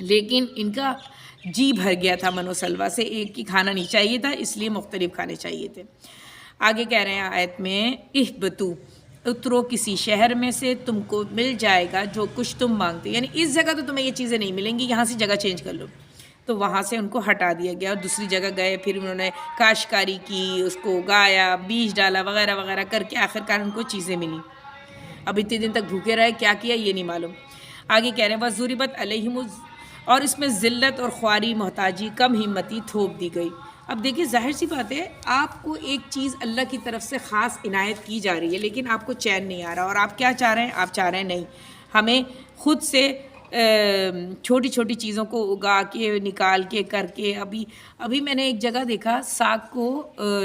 لیکن ان کا جی بھر گیا تھا من و سلوہ سے، ایک ہی کھانا نہیں چاہیے تھا، اس لیے مختلف کھانے چاہیے تھے۔ آگے کہہ رہے ہیں آیت میں، اہبتو، اترو کسی شہر میں سے، تم کو مل جائے گا جو کچھ تم مانگتے، یعنی اس جگہ تو تمہیں یہ چیزیں نہیں ملیں گی، یہاں سے جگہ چینج کر لو۔ تو وہاں سے ان کو ہٹا دیا گیا اور دوسری جگہ گئے، پھر انہوں نے کاشتکاری کی، اس کو اگایا، بیج ڈالا وغیرہ وغیرہ کر کے آخرکار ان کو چیزیں ملیں۔ اب اتنے دن تک بھوکے رہے، کیا کیا یہ نہیں معلوم۔ آگے کہہ رہے ہیں وَضُرِبَتْ عَلَيْهِمُ، اور اس میں ذلت اور خواری، محتاجی، کم ہمتی تھوپ دی گئی۔ اب دیکھیں ظاہر سی بات ہے، آپ کو ایک چیز اللہ کی طرف سے خاص عنایت کی جا رہی ہے، لیکن آپ کو چین نہیں آ رہا، اور آپ کیا چاہ رہے ہیں؟ آپ چاہ رہے ہیں نہیں، ہمیں خود سے چھوٹی چھوٹی چیزوں کو اگا کے نکال کے کر کے۔ ابھی میں نے ایک جگہ دیکھا ساگ کو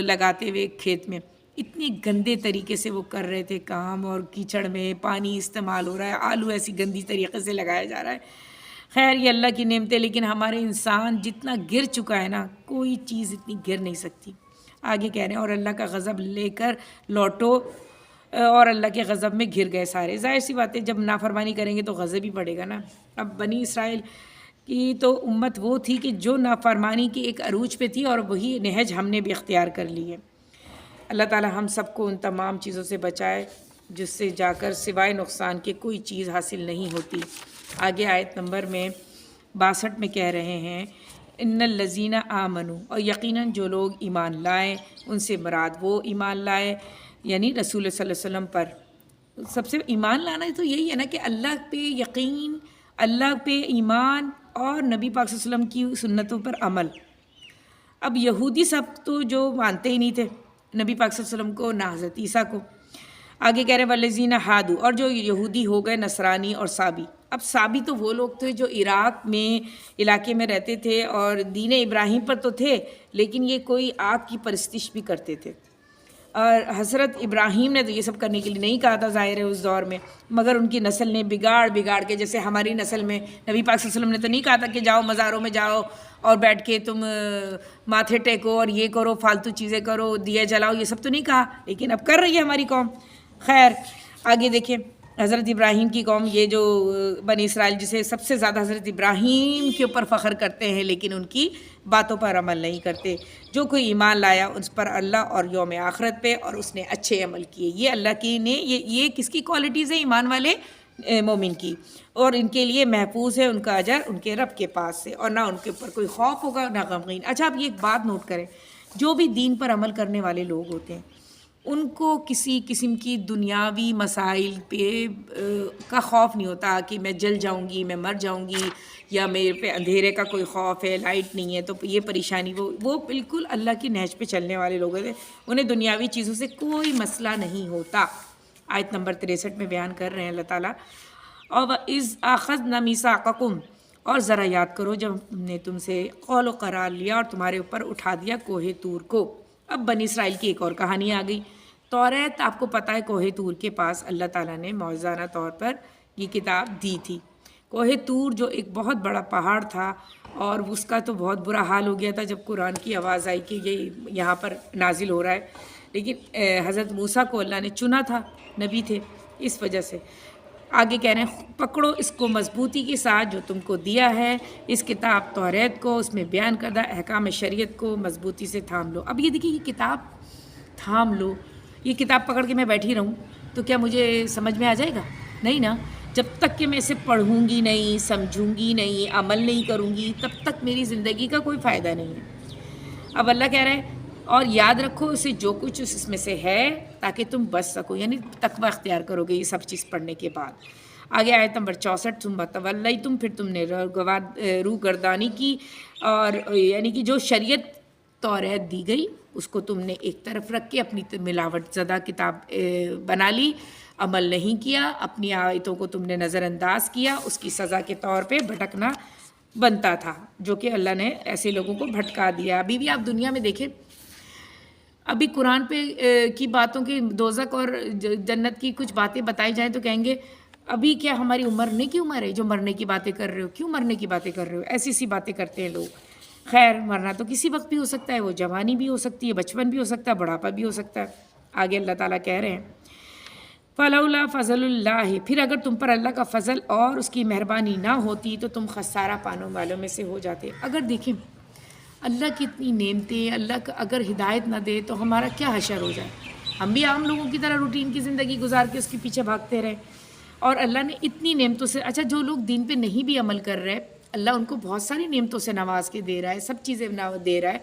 لگاتے ہوئے کھیت میں، اتنے گندے طریقے سے وہ کر رہے تھے کام، اور کیچڑ میں پانی استعمال ہو رہا ہے، آلو ایسی گندی طریقے سے لگایا جا رہا ہے۔ خیر یہ اللہ کی نعمتیں، لیکن ہمارے انسان جتنا گر چکا ہے نا، کوئی چیز اتنی گر نہیں سکتی۔ آگے کہہ رہے ہیں اور اللہ کا غضب لے کر لوٹو، اور اللہ کے غضب میں گر گئے سارے۔ ظاہر سی بات ہے جب نافرمانی کریں گے تو غضب ہی پڑے گا نا۔ اب بنی اسرائیل کی تو امت وہ تھی کہ جو نافرمانی کی ایک عروج پہ تھی، اور وہی نہج ہم نے بھی اختیار کر لی ہے۔ اللہ تعالی ہم سب کو ان تمام چیزوں سے بچائے جس سے جا کر سوائے نقصان کے کوئی چیز حاصل نہیں ہوتی۔ آگے آیت نمبر میں 62 میں کہہ رہے ہیں ان الذین آمنوا، اور یقیناً جو لوگ ایمان لائے، ان سے مراد وہ ایمان لائے یعنی رسول صلی اللہ علیہ وسلم پر۔ سب سے ایمان لانا تو یہی ہے نا کہ اللہ پہ یقین، اللہ پہ ایمان، اور نبی پاک صلی اللہ علیہ وسلم کی سنتوں پر عمل۔ اب یہودی سب تو جو مانتے ہی نہیں تھے نبی پاک صلی اللہ علیہ وسلم کو، نہ حضرت عیسیٰ کو۔ آگے کہہ رہے ہیں والذین ہادو، اور جو یہودی ہو گئے، نصرانی اور صابی۔ اب صابی تو وہ لوگ تھے جو عراق میں علاقے میں رہتے تھے، اور دین ابراہیم پر تو تھے، لیکن یہ کوئی آگ کی پرستش بھی کرتے تھے، اور حضرت ابراہیم نے تو یہ سب کرنے کے لیے نہیں کہا تھا ظاہر ہے اس دور میں، مگر ان کی نسل نے بگاڑ کے، جیسے ہماری نسل میں نبی پاک صلی اللہ علیہ وسلم نے تو نہیں کہا تھا کہ جاؤ مزاروں میں جاؤ اور بیٹھ کے تم ماتھے ٹیکو اور یہ کرو، فالتو چیزیں کرو، دیے جلاؤ، یہ سب تو نہیں کہا، لیکن اب کر رہی ہے ہماری قوم۔ خیر آگے دیکھیں حضرت ابراہیم کی قوم، یہ جو بنی اسرائیل جسے سب سے زیادہ حضرت ابراہیم کے اوپر فخر کرتے ہیں، لیکن ان کی باتوں پر عمل نہیں کرتے۔ جو کوئی ایمان لایا اس پر اللہ اور یوم آخرت پہ، اور اس نے اچھے عمل کیے، یہ اللہ کی نے یہ کس کی کوالٹیز ہیں؟ ایمان والے مومن کی، اور ان کے لیے محفوظ ہے ان کا اجر ان کے رب کے پاس سے، اور نہ ان کے اوپر کوئی خوف ہوگا نہ غمگین۔ اچھا اب یہ ایک بات نوٹ کریں، جو بھی دین پر عمل کرنے والے لوگ ہوتے ہیں ان کو کسی قسم کی دنیاوی مسائل پہ کا خوف نہیں ہوتا کہ میں جل جاؤں گی، میں مر جاؤں گی، یا میرے پہ اندھیرے کا کوئی خوف ہے، لائٹ نہیں ہے تو یہ پریشانی۔ وہ بالکل اللہ کی نہج پہ چلنے والے لوگ ہیں، انہیں دنیاوی چیزوں سے کوئی مسئلہ نہیں ہوتا۔ آیت نمبر 63 میں بیان کر رہے ہیں اللہ تعالیٰ، اور وَإِذْ أَخَذْنَا مِيثَاقَكُمْ، اور ذرا یاد کرو جب ہم نے تم سے قول و قرار لیا اور تمہارے اوپر اٹھا دیا کوہ طور کو۔ اب بنی اسرائیل کی ایک اور کہانی آ گئی۔ توریت آپ کو پتہ ہے کوہ طور کے پاس اللہ تعالیٰ نے موعظانہ طور پر یہ کتاب دی تھی۔ کوہ طور جو ایک بہت بڑا پہاڑ تھا، اور اس کا تو بہت برا حال ہو گیا تھا جب قرآن کی آواز آئی کہ یہ یہاں پر نازل ہو رہا ہے، لیکن حضرت موسیٰ کو اللہ نے چنا تھا، نبی تھے، اس وجہ سے۔ آگے کہہ رہے ہیں پکڑو اس کو مضبوطی کے ساتھ جو تم کو دیا ہے، اس کتاب توریت کو، اس میں بیان کردہ احکام شریعت کو مضبوطی سے تھام لو۔ اب یہ دیکھیے یہ کتاب تھام لو، یہ کتاب پکڑ کے میں بیٹھی رہوں تو کیا مجھے سمجھ میں آ جائے گا؟ نہیں نا، جب تک کہ میں اسے پڑھوں گی نہیں، سمجھوں گی نہیں، عمل نہیں کروں گی، تب تک میری زندگی کا کوئی فائدہ نہیں ہے۔ اب اللہ کہہ رہے ہیں اور یاد رکھو اسے جو کچھ اس میں سے ہے، تاکہ تم بچ سکو، یعنی تقوی اختیار کرو گے یہ سب چیز پڑھنے کے بعد۔ آگے آیت نمبر 64 ثم تولیتم، پھر تم نے روح گردانی کی، اور یعنی کہ جو شریعت توریت دی گئی اس کو تم نے ایک طرف رکھ کے اپنی ملاوٹ زدہ کتاب بنا لی، عمل نہیں کیا، اپنی آیتوں کو تم نے نظر انداز کیا، اس کی سزا کے طور پہ بھٹکنا بنتا تھا، جو کہ اللہ نے ایسے لوگوں کو بھٹکا دیا۔ ابھی بھی آپ دنیا میں دیکھیں، ابھی قرآن پہ کی باتوں کی، دوزخ اور جنت کی کچھ باتیں بتائی جائیں تو کہیں گے ابھی کیا ہماری مرنے کی عمر ہے جو مرنے کی باتیں کر رہے ہو؟ کیوں مرنے کی باتیں کر رہے ہو؟ ایسی سی باتیں کرتے ہیں لوگ۔ خیر مرنا تو کسی وقت بھی ہو سکتا ہے، وہ جوانی بھی ہو سکتی ہے، بچپن بھی ہو سکتا ہے، بڑھاپا بھی ہو سکتا ہے۔ آگے اللہ تعالیٰ کہہ رہے ہیں فلولا فضل اللہ، پھر اگر تم پر اللہ کا فضل اور اس کی مہربانی نہ ہوتی تو تم خسارہ پانے والوں میں سے ہو جاتے۔ اگر دیکھیں اللہ کی اتنی نعمتیں، اللہ کا اگر ہدایت نہ دے تو ہمارا کیا حشر ہو جائے، ہم بھی عام لوگوں کی طرح روٹین کی زندگی گزار کے اس کے پیچھے بھاگتے رہے۔ اور اللہ نے اتنی نعمتوں سے، اچھا جو لوگ دین پہ نہیں بھی عمل کر رہے، اللہ ان کو بہت ساری نعمتوں سے نواز کے دے رہا ہے، سب چیزیں دے رہا ہے،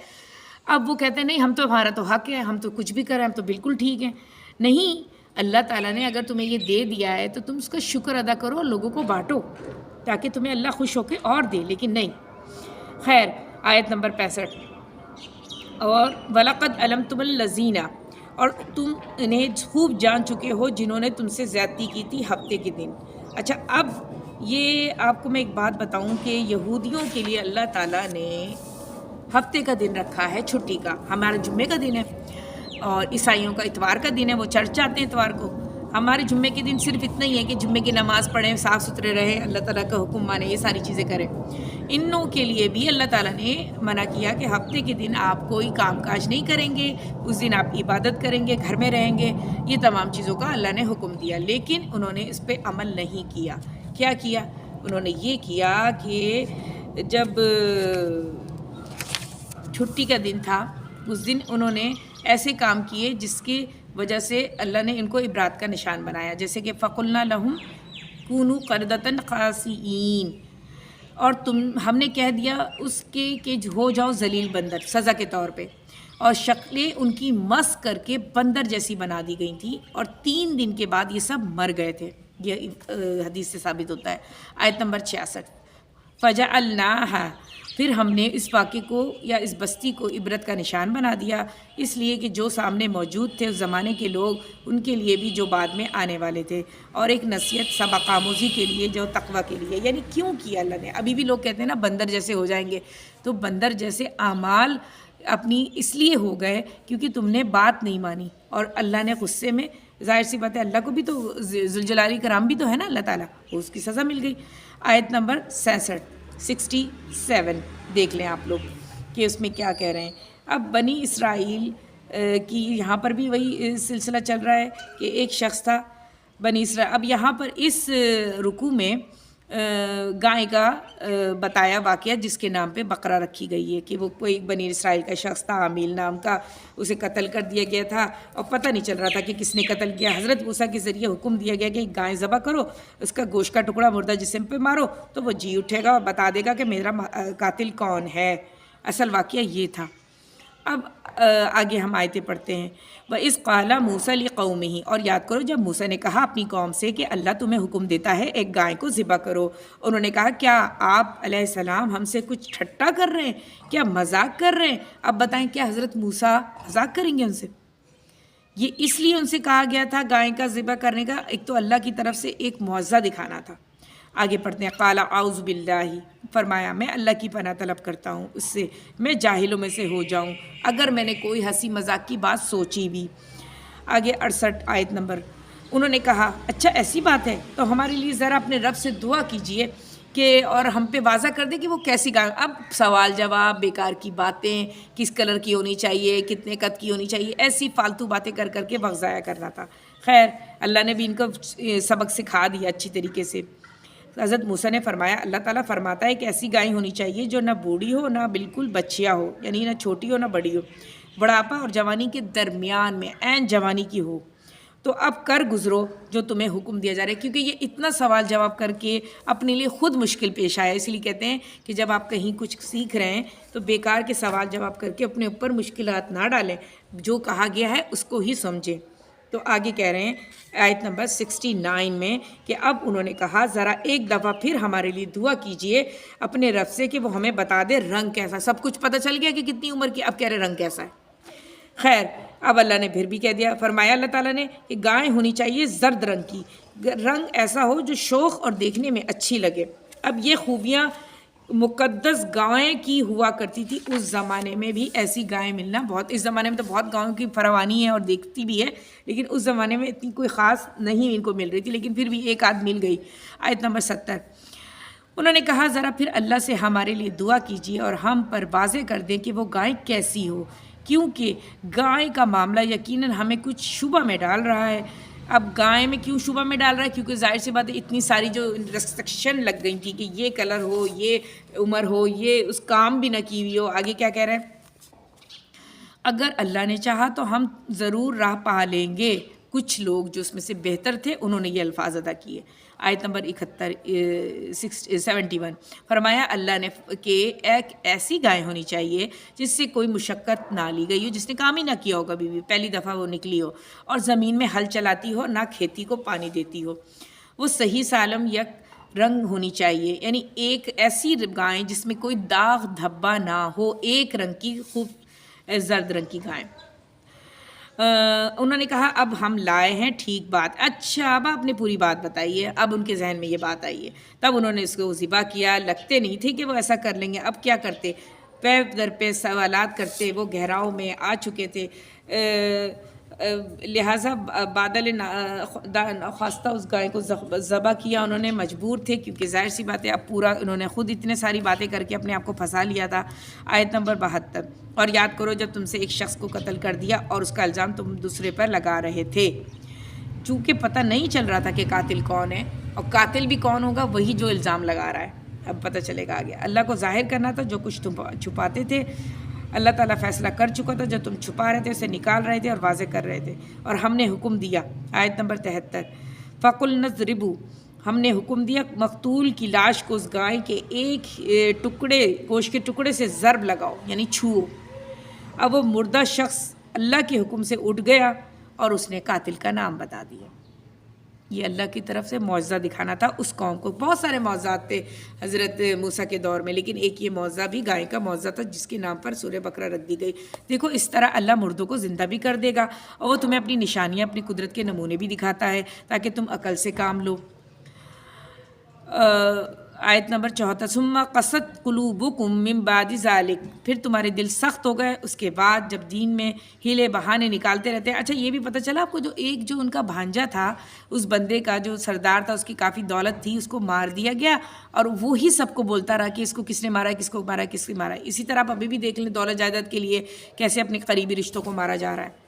اب وہ کہتے ہیں نہیں ہم تو، ہمارا تو حق ہے، ہم تو کچھ بھی کریں، ہم تو بالکل ٹھیک ہیں۔ نہیں، اللہ تعالیٰ نے اگر تمہیں یہ دے دیا ہے تو تم اس کا شکر ادا کرو اور لوگوں کو بانٹو تاکہ تمہیں اللہ خوش ہو کے اور دے، لیکن نہیں۔ خیر، آیت نمبر 65، اور وَلَقَدْ عَلَمْتُمُ الَّذِينَ، اور تم انہیں خوب جان چکے ہو جنہوں نے تم سے زیادتی کی تھی ہفتے کے دن۔ اچھا، اب یہ آپ کو میں ایک بات بتاؤں کہ یہودیوں کے لیے اللہ تعالیٰ نے ہفتے کا دن رکھا ہے چھٹی کا، ہمارا جمعے کا دن ہے، اور عیسائیوں کا اتوار کا دن ہے، وہ چرچ جاتے ہیں اتوار کو۔ ہمارے جمعے کے دن صرف اتنا ہی ہے کہ جمعے کی نماز پڑھیں، صاف ستھرے رہیں، اللہ تعالیٰ کا حکم مانیں، یہ ساری چیزیں کریں۔ ان لوگوں کے لیے بھی اللہ تعالیٰ نے منع کیا کہ ہفتے کے دن آپ کوئی کام کاج نہیں کریں گے، اس دن آپ عبادت کریں گے، گھر میں رہیں گے، یہ تمام چیزوں کا اللہ نے حکم دیا، لیکن انہوں نے اس پہ عمل نہیں کیا۔ کیا کیا؟ انہوں نے یہ کیا کہ جب چھٹی کا دن تھا اس دن انہوں نے ایسے کام کیے جس کی وجہ سے اللہ نے ان کو عبرات کا نشان بنایا، جیسے کہ فَقُلْنَا لَهُمْ كُونُوا قَرْدَةً خَاسِئِينَ، اور ہم نے کہہ دیا اس کے کہ ہو جاؤ ذلیل بندر سزا کے طور پہ، اور شکلیں ان کی مس کر کے بندر جیسی بنا دی گئی تھیں، اور 3 دن کے بعد یہ سب مر گئے تھے۔ یہ حدیث سے ثابت ہوتا ہے۔ آیت نمبر 66، فَجَعَلْنَاهَا، پھر ہم نے اس واقعے کو یا اس بستی کو عبرت کا نشان بنا دیا، اس لیے کہ جو سامنے موجود تھے اس زمانے کے لوگ، ان کے لیے بھی جو بعد میں آنے والے تھے، اور ایک نصیحت سبق آموزی کے لیے جو تقویٰ کے لیے۔ یعنی کیوں کیا اللہ نے؟ ابھی بھی لوگ کہتے ہیں نا بندر جیسے ہو جائیں گے، تو بندر جیسے اعمال اپنی اس لیے ہو گئے کیونکہ تم نے بات نہیں مانی، اور اللہ نے غصے میں، ظاہر سی بات ہے اللہ کو بھی تو ذوالجلال کرام بھی تو ہے نا اللہ تعالیٰ، اس کی سزا مل گئی۔ آیت نمبر 67 دیکھ لیں آپ لوگ کہ اس میں کیا کہہ رہے ہیں۔ اب بنی اسرائیل کی یہاں پر بھی وہی سلسلہ چل رہا ہے کہ ایک شخص تھا بنی اسرائیل۔ اب یہاں پر اس رکوع میں گائے کا بتایا واقعہ جس کے نام پہ بقرہ رکھی گئی ہے، کہ وہ کوئی بنی اسرائیل کا شخص تھا عامیل نام کا، اسے قتل کر دیا گیا تھا اور پتہ نہیں چل رہا تھا کہ کس نے قتل کیا۔ حضرت موسیٰ کے ذریعے حکم دیا گیا کہ گائے ذبح کرو، اس کا گوشت کا ٹکڑا مردہ جسم پہ مارو تو وہ جی اٹھے گا اور بتا دے گا کہ میرا قاتل کون ہے۔ اصل واقعہ یہ تھا۔ اب آگے ہم آیتیں پڑھتے ہیں۔ وَإِذْ قَالَ مُوسَىٰ لِقَوْمِهِ، اور یاد کرو جب موسیٰ نے کہا اپنی قوم سے کہ اللہ تمہیں حکم دیتا ہے ایک گائے کو ذبح کرو، انہوں نے کہا کیا آپ علیہ السلام ہم سے کچھ ٹھٹا کر رہے ہیں، کیا مذاق کر رہے ہیں؟ اب بتائیں کیا حضرت موسیٰ مذاق کریں گے ان سے؟ یہ اس لیے ان سے کہا گیا تھا گائے کا ذبح کرنے کا، ایک تو اللہ کی طرف سے ایک معجزہ دکھانا تھا۔ آگے پڑھتے ہیں۔ قال اعوذ باللہ، فرمایا میں اللہ کی پناہ طلب کرتا ہوں اس سے میں جاہلوں میں سے ہو جاؤں اگر میں نے کوئی ہنسی مذاق کی بات سوچی بھی۔ آگے 68 آیت نمبر، انہوں نے کہا اچھا ایسی بات ہے تو ہمارے لیے ذرا اپنے رب سے دعا کیجئے کہ اور ہم پہ واضح کر دیں کہ وہ کیسی گائے۔ اب سوال جواب، بیکار کی باتیں، کس کلر کی ہونی چاہیے، کتنے قد کی ہونی چاہیے، ایسی فالتو باتیں کر کر کے وقت ضائع کرنا تھا۔ خیر اللہ نے بھی ان کو سبق سکھا دیا اچھی طریقے سے۔ حضرت موسیٰ نے فرمایا اللہ تعالیٰ فرماتا ہے کہ ایسی گائے ہونی چاہیے جو نہ بوڑھی ہو نہ بالکل بچیا ہو، یعنی نہ چھوٹی ہو نہ بڑی ہو، بڑھاپا اور جوانی کے درمیان میں، عین جوانی کی ہو۔ تو اب کر گزرو جو تمہیں حکم دیا جا رہا ہے، کیونکہ یہ اتنا سوال جواب کر کے اپنے لیے خود مشکل پیش آیا، اس لیے کہتے ہیں کہ جب آپ کہیں کچھ سیکھ رہے ہیں تو بیکار کے سوال جواب کر کے اپنے اوپر مشکلات نہ ڈالیں، جو کہا گیا ہے اس کو ہی سمجھیں۔ تو آگے کہہ رہے ہیں آیت نمبر 69 میں کہ اب انہوں نے کہا ذرا ایک دفعہ پھر ہمارے لیے دعا کیجئے اپنے رب سے کہ وہ ہمیں بتا دے رنگ کیسا۔ سب کچھ پتہ چل گیا کہ کتنی عمر کی، اب کہہ رہے رنگ کیسا ہے۔ خیر اب اللہ نے پھر بھی کہہ دیا، فرمایا اللہ تعالیٰ نے کہ گائے ہونی چاہیے زرد رنگ کی، رنگ ایسا ہو جو شوخ اور دیکھنے میں اچھی لگے۔ اب یہ خوبیاں مقدس گائیں کی ہوا کرتی تھی اس زمانے میں بھی، ایسی گائیں ملنا بہت، اس زمانے میں تو بہت گاؤں کی فراوانی ہے اور دیکھتی بھی ہے، لیکن اس زمانے میں اتنی کوئی خاص نہیں ان کو مل رہی تھی، لیکن پھر بھی ایک آدھ مل گئی۔ آیت نمبر 70، انہوں نے کہا ذرا پھر اللہ سے ہمارے لیے دعا کیجیے اور ہم پر واضح کر دیں کہ وہ گائے کیسی ہو، کیونکہ گائے کا معاملہ یقیناً ہمیں کچھ شبہ میں ڈال رہا ہے۔ اب گائے میں کیوں شبہ میں ڈال رہا ہے؟ کیونکہ ظاہر سی بات ہے اتنی ساری جو ریسٹرکشن لگ گئی تھی کہ یہ کلر ہو، یہ عمر ہو، یہ اس کام بھی نہ کی ہوئی ہو. آگے کیا کہہ رہے ہیں؟ اگر اللہ نے چاہا تو ہم ضرور راہ پا لیں گے. کچھ لوگ جو اس میں سے بہتر تھے انہوں نے یہ الفاظ ادا کیے. آیت نمبر 71 فرمایا اللہ نے کہ ایک ایسی گائے ہونی چاہیے جس سے کوئی مشقت نہ لی گئی ہو، جس نے کام ہی نہ کیا ہو کبھی بھی، پہلی دفعہ وہ نکلی ہو، اور زمین میں ہل چلاتی ہو، نہ کھیتی کو پانی دیتی ہو. وہ صحیح سالم یک رنگ ہونی چاہیے، یعنی ایک ایسی گائے جس میں کوئی داغ دھبا نہ ہو، ایک رنگ کی خوب زرد رنگ کی گائے. انہوں نے کہا اب ہم لائے ہیں ٹھیک بات. اچھا اب آپ نے پوری بات بتائی ہے. اب ان کے ذہن میں یہ بات آئی ہے. تب انہوں نے اس کو ذبح کیا. لگتے نہیں تھے کہ وہ ایسا کر لیں گے. اب کیا کرتے؟ پے در پہ سوالات کرتے. وہ گہراؤں میں آ چکے تھے، لہٰذا بادل خواستہ اس گائے کو ذبح کیا انہوں نے. مجبور تھے کیونکہ ظاہر سی بات ہے اب پورا انہوں نے خود اتنے ساری باتیں کر کے اپنے آپ کو پھنسا لیا تھا. آیت نمبر 72 اور یاد کرو جب تم سے ایک شخص کو قتل کر دیا اور اس کا الزام تم دوسرے پر لگا رہے تھے. چونکہ پتہ نہیں چل رہا تھا کہ قاتل کون ہے، اور قاتل بھی کون ہوگا؟ وہی جو الزام لگا رہا ہے. اب پتہ چلے گا آگے. اللہ کو ظاہر کرنا تھا جو کچھ تم چھپاتے تھے. اللہ تعالیٰ فیصلہ کر چکا تھا جو تم چھپا رہے تھے اسے نکال رہے تھے اور واضح کر رہے تھے. اور ہم نے حکم دیا. آیت نمبر 73 فَقُلْنَا اضْرِبُوا ہم نے حکم دیا مقتول کی لاش کو اس گائے کے ایک ٹکڑے گوشت کے ٹکڑے سے ضرب لگاؤ، یعنی چھوؤ. اب وہ مردہ شخص اللہ کے حکم سے اٹھ گیا اور اس نے قاتل کا نام بتا دیا. یہ اللہ کی طرف سے معجزہ دکھانا تھا اس قوم کو. بہت سارے معجزات تھے حضرت موسیٰ کے دور میں، لیکن ایک یہ معجزہ بھی گائے کا معجزہ تھا جس کے نام پر سورہ بقرہ رکھ دی گئی. دیکھو اس طرح اللہ مردوں کو زندہ بھی کر دے گا، اور وہ تمہیں اپنی نشانیاں، اپنی قدرت کے نمونے بھی دکھاتا ہے تاکہ تم عقل سے کام لو. آیت نمبر 74 ثم قست قلوبکم من بعد ذلک پھر تمہارے دل سخت ہو گئے اس کے بعد جب دین میں ہیلے بہانے نکالتے رہتے ہیں. اچھا یہ بھی پتہ چلا آپ کو جو ان کا بھانجا تھا، اس بندے کا جو سردار تھا، اس کی کافی دولت تھی، اس کو مار دیا گیا اور وہی سب کو بولتا رہا کہ اس کو کس نے مارا، کس کو مارا، کس نے مارا. اسی طرح آپ ابھی بھی دیکھ لیں دولت جائیداد کے لیے کیسے اپنے قریبی رشتوں کو مارا جا رہا ہے.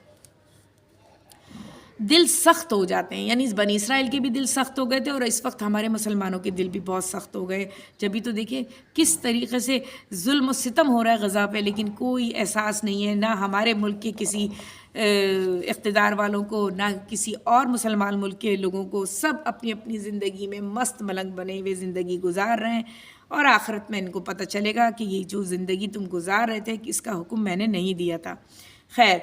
دل سخت ہو جاتے ہیں، یعنی بنی اسرائیل کے بھی دل سخت ہو گئے تھے، اور اس وقت ہمارے مسلمانوں کے دل بھی بہت سخت ہو گئے. جبھی تو دیکھیں کس طریقے سے ظلم و ستم ہو رہا ہے غزہ پہ، لیکن کوئی احساس نہیں ہے، نہ ہمارے ملک کے کسی اقتدار والوں کو، نہ کسی اور مسلمان ملک کے لوگوں کو. سب اپنی اپنی زندگی میں مست ملنگ بنے ہوئے زندگی گزار رہے ہیں، اور آخرت میں ان کو پتہ چلے گا کہ یہ جو زندگی تم گزار رہے تھے کہ اس کا حکم میں نے نہیں دیا تھا. خیر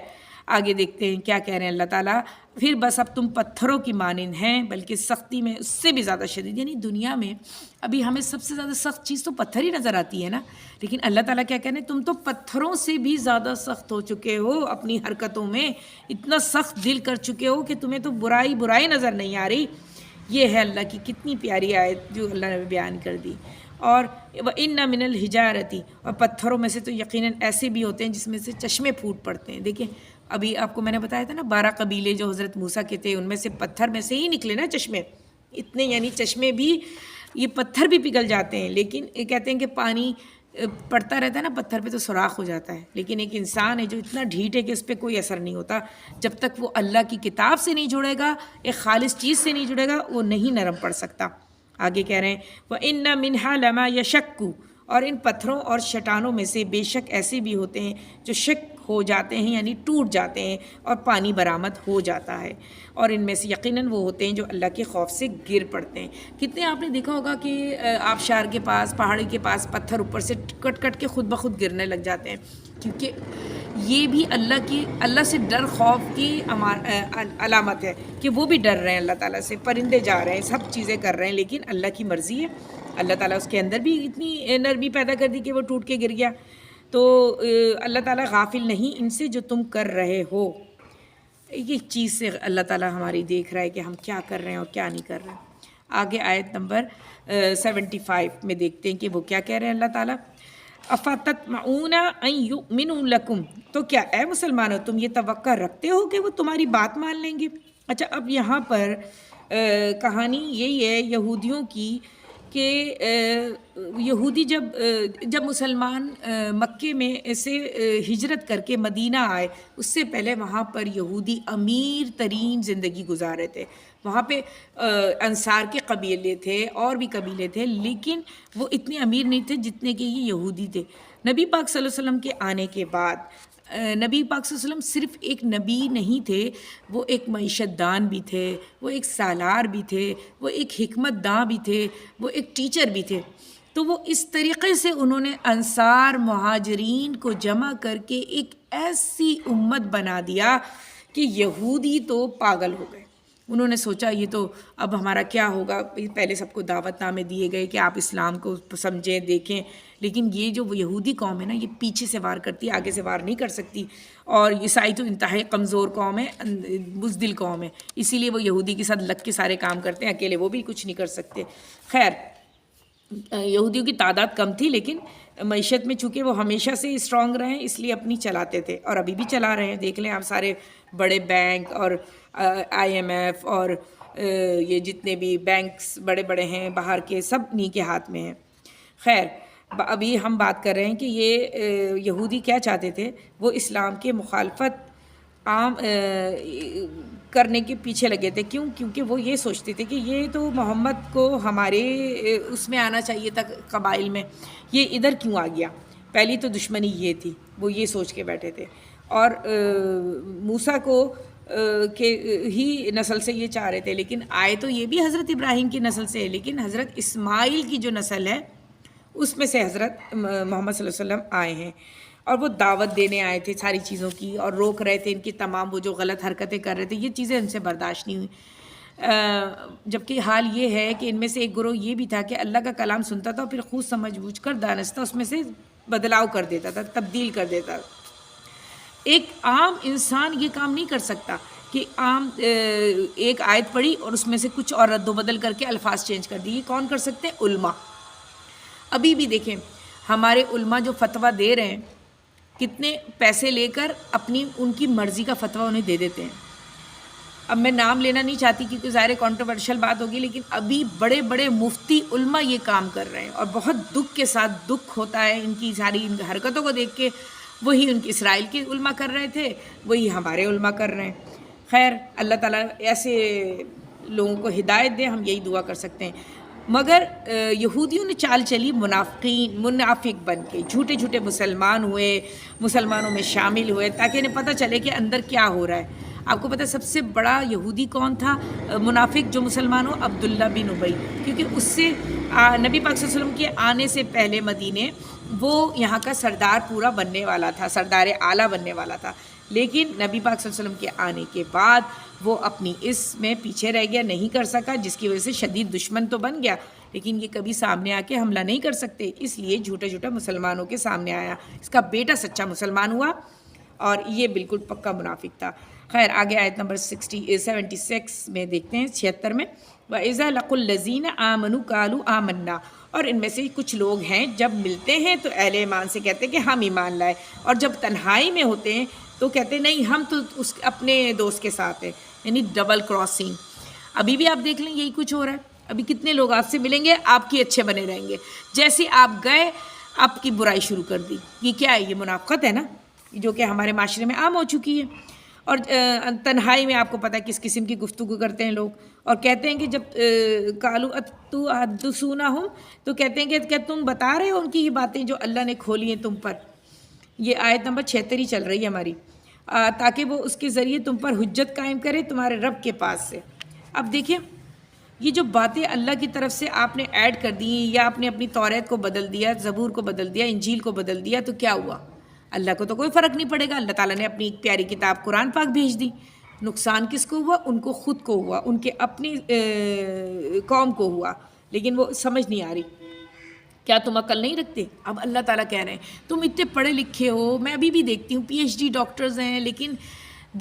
آگے دیکھتے ہیں کیا کہہ رہے ہیں اللہ تعالیٰ. پھر بس اب تم پتھروں کی مانند ہیں، بلکہ سختی میں اس سے بھی زیادہ شدید. یعنی دنیا میں ابھی ہمیں سب سے زیادہ سخت چیز تو پتھر ہی نظر آتی ہے نا، لیکن اللہ تعالیٰ کیا کہہ رہے ہیں؟ تم تو پتھروں سے بھی زیادہ سخت ہو چکے ہو اپنی حرکتوں میں، اتنا سخت دل کر چکے ہو کہ تمہیں تو برائی نظر نہیں آ رہی. یہ ہے اللہ کی کتنی پیاری آیت جو اللہ نے بیان کر دی. اور وَإِنَّ مِنَ الْحِجَارَةِ اور پتھروں میں سے تو یقیناً ایسے بھی ہوتے ہیں جس میں سے چشمے پھوٹ پڑتے ہیں. دیکھیں ابھی آپ کو میں نے بتایا تھا نا 12 قبیلے جو حضرت موسیٰ کے تھے، ان میں سے پتھر میں سے ہی نکلے نا چشمے اتنے، یعنی چشمے بھی یہ پتھر بھی پگھل جاتے ہیں. لیکن یہ کہتے ہیں کہ پانی پڑتا رہتا ہے نا پتھر پہ تو سوراخ ہو جاتا ہے، لیکن ایک انسان ہے جو اتنا ڈھیٹ ہے کہ اس پہ کوئی اثر نہیں ہوتا. جب تک وہ اللہ کی کتاب سے نہیں جڑے گا، ایک خالص چیز سے نہیں جڑے گا، وہ نہیں نرم پڑ سکتا. آگے کہہ رہے ہیں وَإِنَّ مِنْهَا لَمَا يَشَكُّ اور ان پتھروں اور چٹانوں میں سے بے شک ایسے بھی ہوتے ہیں جو شک ہو جاتے ہیں، یعنی ٹوٹ جاتے ہیں اور پانی برآمد ہو جاتا ہے. اور ان میں سے یقیناً وہ ہوتے ہیں جو اللہ کے خوف سے گر پڑتے ہیں. کتنے آپ نے دیکھا ہوگا کہ آبشار کے پاس، پہاڑی کے پاس پتھر اوپر سے کٹ کٹ کے خود بخود گرنے لگ جاتے ہیں، کیونکہ یہ بھی اللہ سے ڈر خوف کی علامت ہے کہ وہ بھی ڈر رہے ہیں اللہ تعالیٰ سے. پرندے جا رہے ہیں، سب چیزیں کر رہے ہیں، لیکن اللہ کی مرضی ہے. اللہ تعالیٰ اس کے اندر بھی اتنی نرمی پیدا کر دی کہ وہ ٹوٹ کے گر گیا. تو اللہ تعالیٰ غافل نہیں ان سے جو تم کر رہے ہو. یہ چیز سے اللہ تعالیٰ ہماری دیکھ رہا ہے کہ ہم کیا کر رہے ہیں اور کیا نہیں کر رہے ہیں. آگے آیت نمبر 75 میں دیکھتے ہیں کہ وہ کیا کہہ رہے ہیں اللہ تعالیٰ. افتطمعون ان یؤمنوا لکم تو کیا اے مسلمانوں تم یہ توقع رکھتے ہو کہ وہ تمہاری بات مان لیں گے. اچھا اب یہاں پر کہانی یہی ہے یہودیوں کی کہ یہودی جب مسلمان مکے میں سے ہجرت کر کے مدینہ آئے، اس سے پہلے وہاں پر یہودی امیر ترین زندگی گزارے تھے. وہاں پہ انصار کے قبیلے تھے اور بھی قبیلے تھے، لیکن وہ اتنے امیر نہیں تھے جتنے کہ یہ یہودی تھے. نبی پاک صلی اللہ علیہ وسلم کے آنے کے بعد نبی پاک صلی اللہ علیہ وسلم صرف ایک نبی نہیں تھے، وہ ایک معیشت دان بھی تھے، وہ ایک سالار بھی تھے، وہ ایک حکمت داں بھی تھے، وہ ایک ٹیچر بھی تھے. تو وہ اس طریقے سے انہوں نے انصار مہاجرین کو جمع کر کے ایک ایسی امت بنا دیا کہ یہودی تو پاگل ہو گئے. انہوں نے سوچا یہ تو اب ہمارا کیا ہوگا. پہلے سب کو دعوت نامے دیے گئے کہ آپ اسلام کو سمجھیں دیکھیں، لیکن یہ جو یہودی قوم ہے نا، یہ پیچھے سے وار کرتی ہے، آگے سے وار نہیں کر سکتی. اور عیسائی تو انتہائی کمزور قوم ہے، بزدل قوم ہے، اسی لیے وہ یہودی کے ساتھ لگ کے سارے کام کرتے ہیں، اکیلے وہ بھی کچھ نہیں کر سکتے. خیر، یہودیوں کی تعداد کم تھی، لیکن معیشت میں چونکہ وہ ہمیشہ سے اسٹرانگ رہے اس لیے اپنی چلاتے تھے، اور ابھی بھی چلا رہے ہیں. دیکھ لیں آپ سارے بڑے بینک اور IMF اور یہ جتنے بھی بینکس بڑے بڑے ہیں باہر کے، سب انہی کے ہاتھ میں ہیں. خیر، ابھی ہم بات کر رہے ہیں کہ یہ یہودی کیا چاہتے تھے. وہ اسلام کے مخالفت عام کرنے کے پیچھے لگے تھے. کیوں؟ کیونکہ وہ یہ سوچتے تھے کہ یہ تو محمد کو ہمارے اس میں آنا چاہیے تھا، قبائل میں، یہ ادھر کیوں آ گیا. پہلی تو دشمنی یہ تھی، وہ یہ سوچ کے بیٹھے تھے. اور موسیٰ کو کہ ہی نسل سے یہ چاہ رہے تھے، لیکن آئے تو یہ بھی حضرت ابراہیم کی نسل سے ہے، لیکن حضرت اسماعیل کی جو نسل ہے اس میں سے حضرت محمد صلی اللہ علیہ وسلم آئے ہیں. اور وہ دعوت دینے آئے تھے ساری چیزوں کی، اور روک رہے تھے ان کی تمام وہ جو غلط حرکتیں کر رہے تھے. یہ چیزیں ان سے برداشت نہیں ہوئی. جبکہ حال یہ ہے کہ ان میں سے ایک گروہ یہ بھی تھا کہ اللہ کا کلام سنتا تھا اور پھر خود سمجھ بوجھ کر دانستہ اس میں سے بدلاؤ کر دیتا تھا، تبدیل کر دیتا. ایک عام انسان یہ کام نہیں کر سکتا کہ عام ایک آیت پڑھی اور اس میں سے کچھ اور رد و بدل کر کے الفاظ چینج کر دی. یہ کون کر سکتے ہیں؟ علماء. ابھی بھی دیکھیں ہمارے علماء جو فتویٰ دے رہے ہیں، کتنے پیسے لے کر اپنی ان کی مرضی کا فتویٰ انہیں دے دیتے ہیں. اب میں نام لینا نہیں چاہتی کیونکہ ظاہر کنٹروورشل بات ہوگی، لیکن ابھی بڑے بڑے مفتی علماء یہ کام کر رہے ہیں، اور بہت دکھ کے ساتھ دکھ ہوتا ہے ان کی ساری حرکتوں کو دیکھ کے. وہی ان کی اسرائیل کے علماء کر رہے تھے، وہی ہمارے علماء کر رہے ہیں. خیر، اللہ تعالیٰ ایسے لوگوں کو ہدایت دے، ہم یہی دعا کر سکتے ہیں. مگر یہودیوں نے چال چلی منافق بن کے، جھوٹے جھوٹے مسلمان ہوئے، مسلمانوں میں شامل ہوئے تاکہ انہیں پتہ چلے کہ اندر کیا ہو رہا ہے. آپ کو پتہ سب سے بڑا یہودی کون تھا منافق جو مسلمان ہو؟ عبداللہ بن ابی. کیونکہ اس سے نبی پاک صلی اللہ علیہ وسلم کے آنے سے پہلے مدینے وہ یہاں کا سردار پورا بننے والا تھا، سردار اعلیٰ بننے والا تھا. لیکن نبی پاک صلی اللہ علیہ وسلم کے آنے کے بعد وہ اپنی اس میں پیچھے رہ گیا، نہیں کر سکا، جس کی وجہ سے شدید دشمن تو بن گیا، لیکن یہ کبھی سامنے آ کے حملہ نہیں کر سکتے، اس لیے جھوٹا جھوٹا مسلمانوں کے سامنے آیا. اس کا بیٹا سچا مسلمان ہوا اور یہ بالکل پکا منافق تھا. خیر، آگے آیت نمبر 76 میں دیکھتے ہیں، 76 میں، وَإِذَا لَقُوا الَّذِينَ آمَنُوا قَالُوا آمَنَّا. اور ان میں سے کچھ لوگ ہیں جب ملتے ہیں تو اہل ایمان سے کہتے ہیں کہ ہم ایمان لائے، اور جب تنہائی میں ہوتے ہیں تو کہتے ہیں نہیں، ہم تو اپنے دوست کے ساتھ ہیں. یعنی ڈبل کراسنگ. ابھی بھی آپ دیکھ لیں یہی کچھ ہو رہا ہے. ابھی کتنے لوگ آپ سے ملیں گے، آپ کے اچھے بنے رہیں گے، جیسے آپ گئے آپ کی برائی شروع کر دی. یہ کیا ہے؟ یہ منافقت ہے نا، جو کہ ہمارے معاشرے میں عام ہو چکی ہے. اور تنہائی میں آپ کو پتہ ہے کس قسم کی گفتگو کرتے ہیں لوگ، اور کہتے ہیں کہ جب قالوا اتحدثونہم، تو کہتے ہیں کہ کیا تم بتا رہے ہو ان کی یہ باتیں جو اللہ نے کھولی ہیں تم پر. یہ آیت نمبر 76 ہی چل رہی ہے ہماری، تاکہ وہ اس کے ذریعے تم پر حجت قائم کرے تمہارے رب کے پاس سے. اب دیکھیں یہ جو باتیں اللہ کی طرف سے آپ نے ایڈ کر دی، یا آپ نے اپنی توریت کو بدل دیا، زبور کو بدل دیا، انجیل کو بدل دیا، تو کیا ہوا؟ اللہ کو تو کوئی فرق نہیں پڑے گا. اللہ تعالیٰ نے اپنی ایک پیاری کتاب قرآن پاک بھیج دی. نقصان کس کو ہوا؟ ان کو خود کو ہوا، ان کے اپنی قوم کو ہوا. لیکن وہ سمجھ نہیں آ رہی. کیا تم عقل نہیں رکھتے؟ اب اللہ تعالیٰ کہہ رہے ہیں تم اتنے پڑھے لکھے ہو، میں ابھی بھی دیکھتی ہوں PhD ڈاکٹرز ہیں، لیکن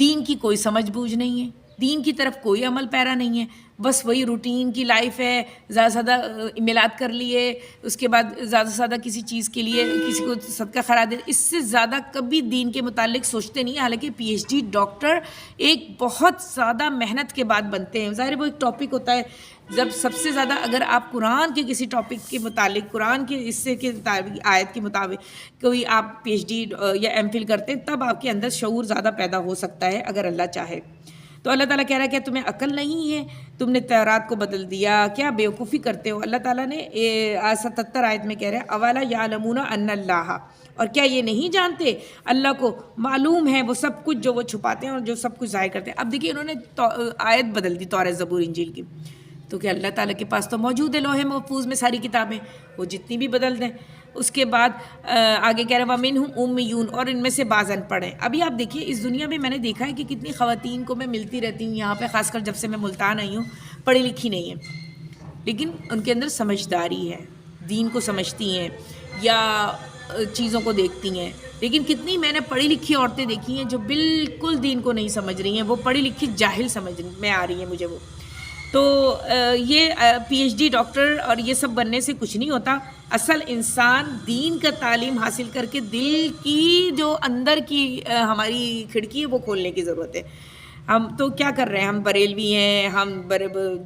دین کی کوئی سمجھ بوجھ نہیں ہے، دین کی طرف کوئی عمل پیرا نہیں ہے. بس وہی روٹین کی لائف ہے، زیادہ سے زیادہ میلاد کر لیے، اس کے بعد زیادہ سے زیادہ کسی چیز کے لیے کسی کو صدقہ خیرات دے، اس سے زیادہ کبھی دین کے متعلق سوچتے نہیں ہیں۔ حالانکہ پی ایچ ڈی ڈاکٹر ایک بہت زیادہ محنت کے بعد بنتے ہیں، ظاہر وہ ایک ٹاپک ہوتا ہے، جب سب سے زیادہ اگر آپ قرآن کے کسی ٹاپک کے متعلق، قرآن کے حصے کے آیت کے مطابق کوئی آپ پی ایچ ڈی یا ایم فل کرتے ہیں، تب آپ کے اندر شعور زیادہ پیدا ہو سکتا ہے اگر اللہ چاہے تو۔ اللہ تعالیٰ کہہ رہا ہے کہ تمہیں عقل نہیں ہے، تم نے تورات کو بدل دیا، کیا بیوقوفی کرتے ہو۔ اللہ تعالیٰ نے 77 آیت میں کہہ رہے ہیں اولا یعلمون ان اللہ، اور کیا یہ نہیں جانتے اللہ کو معلوم ہے وہ سب کچھ جو وہ چھپاتے ہیں اور جو سب کچھ ظاہر کرتے ہیں۔ اب دیکھیے انہوں نے آیت بدل دی تورات زبور انجیل کی، تو کہ اللہ تعالیٰ کے پاس تو موجود ہے لوح محفوظ میں ساری کتابیں، وہ جتنی بھی بدل دیں۔ اس کے بعد آگے کہہ رہے ہیں وَمِنْهُمْ أُمِّيُّونَ، اور ان میں سے بعض ان پڑھ ہیں۔ ابھی آپ دیکھیے اس دنیا میں نے دیکھا ہے کہ کتنی خواتین کو میں ملتی رہتی ہوں یہاں پہ، خاص کر جب سے میں ملتان آئی ہوں، پڑھی لکھی نہیں ہیں لیکن ان کے اندر سمجھداری ہے، دین کو سمجھتی ہیں یا چیزوں کو دیکھتی ہیں۔ لیکن کتنی میں نے پڑھی لکھی عورتیں دیکھی ہیں جو بالکل دین کو نہیں سمجھ رہی ہیں، وہ پڑھی لکھی جاہل سمجھ میں آ رہی ہیں مجھے وہ۔ تو یہ پی ایچ ڈی ڈاکٹر اور یہ سب بننے سے کچھ نہیں ہوتا، اصل انسان دین کا تعلیم حاصل کر کے دل کی جو اندر کی ہماری کھڑکی ہے وہ کھولنے کی ضرورت ہے۔ ہم تو کیا کر رہے ہیں، ہم بریلوی ہیں، ہم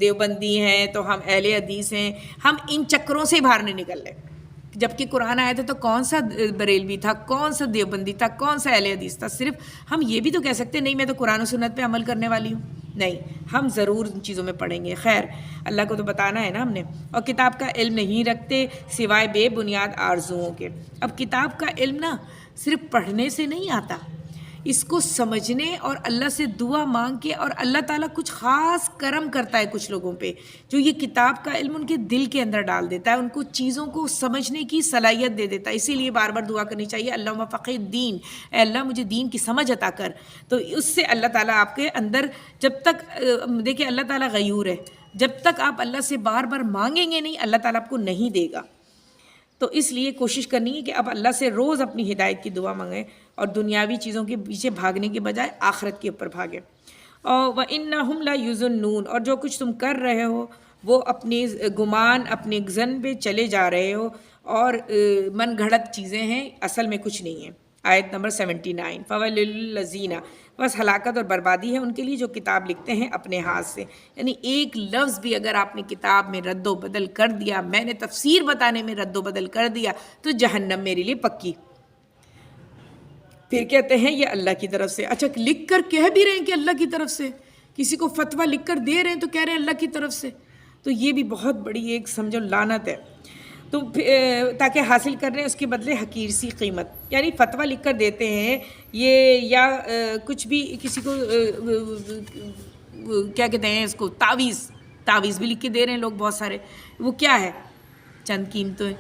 دیوبندی ہیں، تو ہم اہل حدیث ہیں، ہم ان چکروں سے باہر نہیں نکل رہے۔ جبکہ قرآن آیا تھا تو کون سا بریلوی تھا، کون سا دیوبندی تھا، کون سا اہل حدیث تھا؟ صرف ہم یہ بھی تو کہہ سکتے نہیں میں تو قرآن و سنت پہ عمل کرنے والی ہوں، نہیں، ہم ضرور ان چیزوں میں پڑھیں گے۔ خیر اللہ کو تو بتانا ہے نا ہم نے۔ اور کتاب کا علم نہیں رکھتے سوائے بے بنیاد آرزوؤں کے۔ اب کتاب کا علم نا صرف پڑھنے سے نہیں آتا، اس کو سمجھنے اور اللہ سے دعا مانگ کے، اور اللہ تعالیٰ کچھ خاص کرم کرتا ہے کچھ لوگوں پہ جو یہ کتاب کا علم ان کے دل کے اندر ڈال دیتا ہے، ان کو چیزوں کو سمجھنے کی صلاحیت دے دیتا ہے۔ اسی لیے بار بار دعا کرنی چاہیے اللہم فقہ الدین، اے اللہ مجھے دین کی سمجھ عطا کر۔ تو اس سے اللہ تعالیٰ آپ کے اندر، جب تک دیکھیں اللہ تعالیٰ غیور ہے، جب تک آپ اللہ سے بار بار مانگیں گے نہیں اللہ تعالیٰ آپ کو نہیں دے گا۔ تو اس لیے کوشش کرنی ہے کہ اب اللہ سے روز اپنی ہدایت کی دعا مانگیں اور دنیاوی چیزوں کے پیچھے بھاگنے کے بجائے آخرت کے اوپر بھاگیں۔ اور وَإِنَّهُمْ لَيُظُنُّونَ، اور جو کچھ تم کر رہے ہو وہ اپنی گمان، اپنے ظن پہ چلے جا رہے ہو، اور من گھڑت چیزیں ہیں، اصل میں کچھ نہیں ہے۔ آیت نمبر 79 فَوَيْلٌ لِّلَّذِينَ، بس ہلاکت اور بربادی ہے ان کے لیے جو کتاب لکھتے ہیں اپنے ہاتھ سے۔ یعنی ایک لفظ بھی اگر آپ نے کتاب میں رد و بدل کر دیا، میں نے تفسیر بتانے میں رد و بدل کر دیا، تو جہنم میرے لیے پکی۔ پھر کہتے ہیں یہ اللہ کی طرف سے۔ اچھا لکھ کر کہہ بھی رہے ہیں کہ اللہ کی طرف سے، کسی کو فتویٰ لکھ کر دے رہے ہیں تو کہہ رہے ہیں اللہ کی طرف سے، تو یہ بھی بہت بڑی ایک سمجھو لعنت ہے۔ تو تاکہ حاصل کر رہے ہیں اس کے بدلے حقیر سی قیمت، یعنی فتویٰ لکھ کر دیتے ہیں یہ، یا کچھ بھی کسی کو کیا کہتے ہیں اس کو، تعویذ بھی لکھ کے دے رہے ہیں لوگ بہت سارے۔ وہ کیا ہے؟ چند قیمتیں،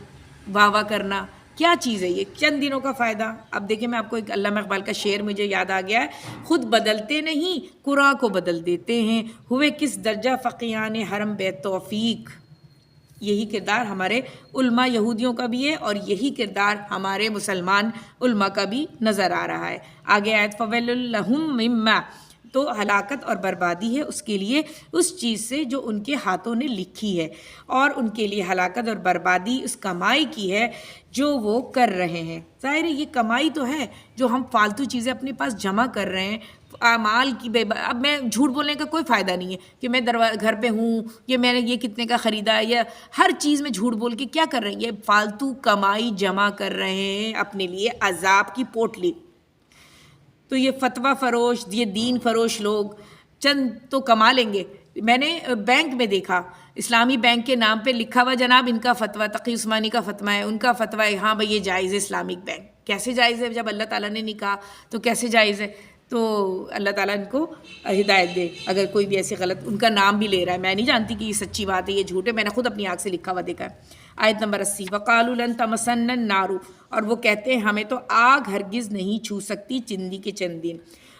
واہ واہ کرنا، کیا چیز ہے یہ؟ چند دنوں کا فائدہ۔ اب دیکھیں میں آپ کو ایک علامہ اقبال کا شعر مجھے یاد آ گیا ہے، خود بدلتے نہیں قرآن کو بدل دیتے ہیں، ہوئے کس درجہ فقیہان حرم بے توفیق۔ یہی کردار ہمارے علماء یہودیوں کا بھی ہے اور یہی کردار ہمارے مسلمان علماء کا بھی نظر آ رہا ہے۔ آگے آیت فَوَيْلٌ لَّهُم مِّمَّا، تو ہلاکت اور بربادی ہے اس کے لیے اس چیز سے جو ان کے ہاتھوں نے لکھی ہے، اور ان کے لیے ہلاکت اور بربادی اس کمائی کی ہے جو وہ کر رہے ہیں۔ ظاہر ہے یہ کمائی تو ہے جو ہم فالتو چیزیں اپنے پاس جمع کر رہے ہیں، اعمال کی اب میں جھوٹ بولنے کا کوئی فائدہ نہیں ہے کہ میں گھر پہ ہوں، یہ میں نے یہ کتنے کا خریدا ہے، یا ہر چیز میں جھوٹ بول کے کیا کر رہے ہیں؟ یہ فالتو کمائی جمع کر رہے ہیں اپنے لیے عذاب کی پوٹلی۔ تو یہ فتویٰ فروش، یہ دین فروش لوگ چند تو کما لیں گے۔ میں نے بینک میں دیکھا، اسلامی بینک کے نام پہ لکھا ہوا جناب ان کا فتویٰ، تقی عثمانی کا فتویٰ ہے، ان کا فتویٰ ہے، ہاں بھائی یہ جائز ہے اسلامک بینک۔ کیسے جائز ہے؟ جب اللہ تعالیٰ نے نہیں کہا تو کیسے جائز ہے؟ تو اللہ تعالیٰ ان کو ہدایت دے۔ اگر کوئی بھی ایسی غلط ان کا نام بھی لے رہا ہے، میں نہیں جانتی کہ یہ سچی بات ہے یہ جھوٹ ہے، میں نے خود اپنی آنکھ سے لکھا ہوا دیکھا ہے۔ آیت نمبر 80 وَقَالُوا لَن تَمَسَّنَّا النَّارُ، اور وہ کہتے ہیں ہمیں تو آگ ہرگز نہیں چھو سکتی چندی کے چند دن۔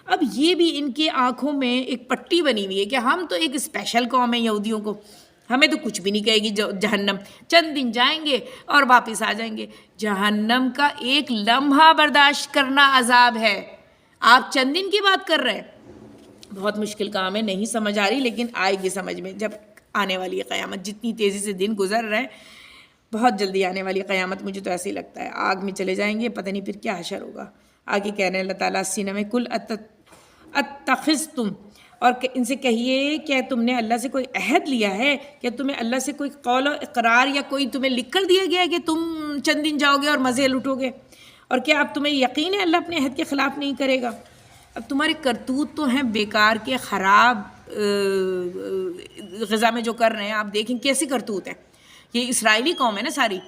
اب یہ بھی ان کے آنکھوں میں ایک پٹی بنی ہوئی ہے کہ ہم تو ایک اسپیشل قوم ہے یہودیوں کو، ہمیں تو کچھ بھی نہیں کہے گی جہنم، چند دن جائیں گے اور واپس آ جائیں گے۔ جہنم کا ایک لمحہ برداشت کرنا عذاب ہے، آپ چند دن کی بات کر رہے ہیں۔ بہت مشکل کام ہے، نہیں سمجھ آ رہی، لیکن آئے گی سمجھ میں جب آنے والی ہے قیامت. جتنی تیزی سے دن گزر رہے ہیں، بہت جلدی آنے والی قیامت. مجھے تو ایسے ہی لگتا ہے آگ میں چلے جائیں گے، پتہ نہیں پھر کیا حشر ہوگا. آگے کہہ رہے ہیں اللہ تعالیٰ سینہ میں کل اتخذتم، اور ان سے کہیے کہ تم نے اللہ سے کوئی عہد لیا ہے، کہ تمہیں اللہ سے کوئی قول و اقرار یا کوئی تمہیں لکھ کر دیا گیا ہے کہ تم چند دن جاؤ گے اور مزے لٹو گے، اور کیا اب تمہیں یقین ہے اللہ اپنے عہد کے خلاف نہیں کرے گا؟ اب تمہارے کرتوت تو ہیں بیکار کے، خراب غذا میں جو کر رہے ہیں، آپ دیکھیں کیسے کرتوت ہیں. یہ اسرائیلی قوم ہے نا ساری،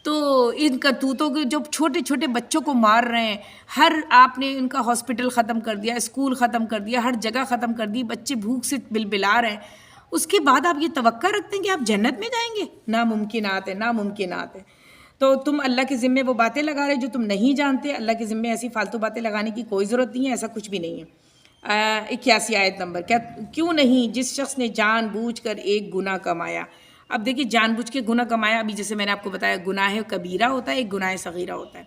تو ان کرتوتوں کے جو چھوٹے چھوٹے بچوں کو مار رہے ہیں، ہر آپ نے ان کا ہاسپٹل ختم کر دیا، اسکول ختم کر دیا، ہر جگہ ختم کر دی، بچے بھوک سے بلبلا رہے ہیں. اس کے بعد آپ یہ توقع رکھتے ہیں کہ آپ جنت میں جائیں گے؟ ناممکنات ہے، ناممکنات ہے. تو تم اللہ کے ذمے وہ باتیں لگا رہے جو تم نہیں جانتے. اللہ کے ذمے ایسی فالتو باتیں لگانے کی کوئی ضرورت نہیں ہے، ایسا کچھ بھی نہیں ہے. 81 آیت نمبر. کیوں نہیں جس شخص نے جان بوجھ کر ایک گناہ کمایا. اب دیکھیے جان بوجھ کے گناہ کمایا، ابھی جیسے میں نے آپ کو بتایا گناہ کبیرہ ہوتا ہے، ایک گناہ صغیرہ ہوتا ہے.